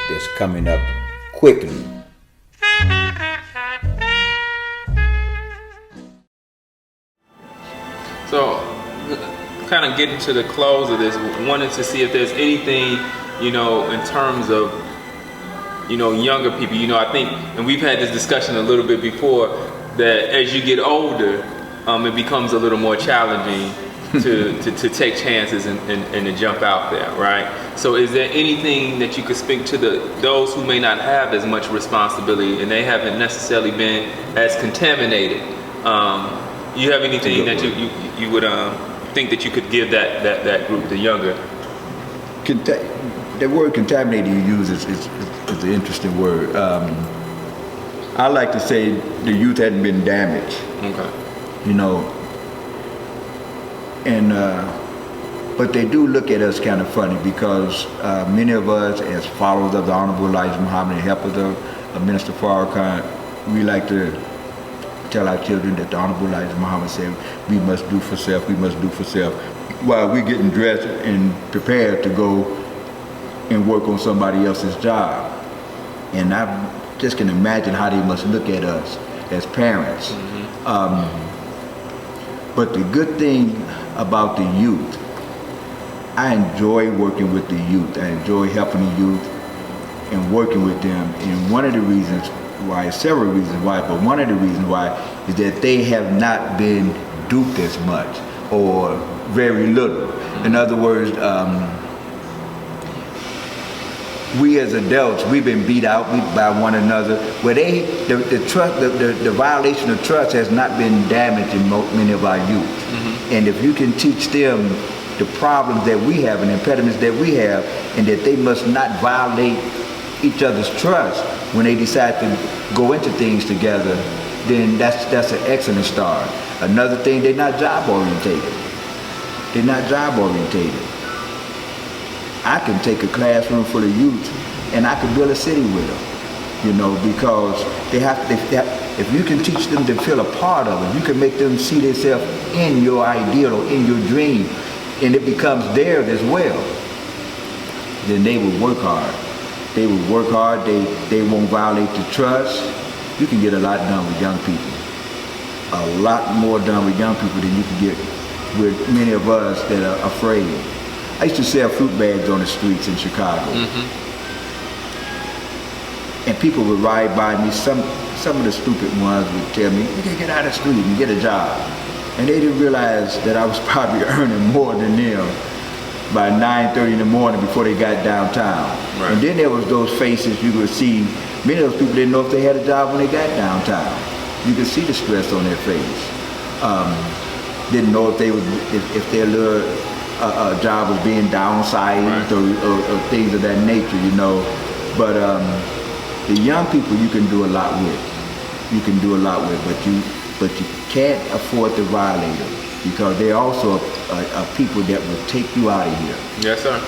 That's coming up quickly. So, kind of getting to the close of this, wanted to see if there's anything, in terms of, younger people. I think, and we've had this discussion a little bit before, that as you get older, it becomes a little more challenging to take chances and to jump out there, right? So is there anything that you could speak to those who may not have as much responsibility and they haven't necessarily been as contaminated? You have anything that you would think that you could give that group, the younger? The word contaminated you use is an interesting word. I like to say the youth hadn't been damaged. Okay. But they do look at us kind of funny because many of us, as followers of the Honorable Elijah Muhammad and helpers of Minister Farrakhan, we like to tell our children that the Honorable Elijah Muhammad said, we must do for self, we must do for self, while we're getting dressed and prepared to go and work on somebody else's job. And I just can imagine how they must look at us as parents. But the good thing about the youth, I enjoy working with the youth. I enjoy helping the youth and working with them. And one of the reasons why, several reasons why, but one of the reasons why is that they have not been duped as much or very little. In other words, we as adults, we've been beat out by one another. Where the violation of trust has not been damaged in many of our youth. And if you can teach them the problems that we have and impediments that we have, and that they must not violate each other's trust when they decide to go into things together, then that's an excellent start. Another thing, they're not job orientated. They're not job orientated. I can take a classroom full of youth and I can build a city with them, because if you can teach them to feel a part of it, you can make them see themselves in your ideal or in your dream, and it becomes theirs as well, then they will work hard. They will work hard, they won't violate the trust. You can get a lot done with young people. A lot more done with young people than you can get with many of us that are afraid. I used to sell fruit bags on the streets in Chicago. And people would ride by me, some of the stupid ones would tell me, you can get out of the street and get a job. And they didn't realize that I was probably earning more than them by 9:30 in the morning before they got downtown. Right. And then there was those faces you could see, many of those people didn't know if they had a job when they got downtown. You could see the stress on their face. Didn't know if their little job was being downsized, right, or things of that nature, But the young people you can do a lot with. You can do a lot with, but you can't afford to violate them, because they're also a people that will take you out of here. Yes, sir.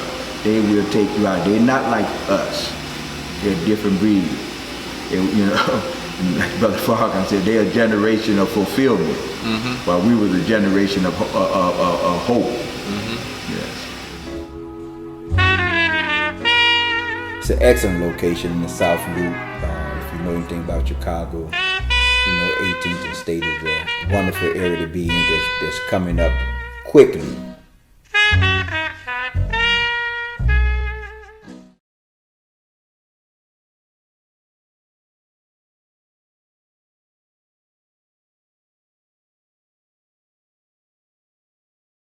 They will take you out. They're not like us. They're a different breed. Like Brother Farrakhan said, they're a generation of fulfillment, while we were the generation of hope. Yes. It's an excellent location in the South Loop. If you know anything about Chicago, 18th and State is a wonderful area to be in that's coming up quickly.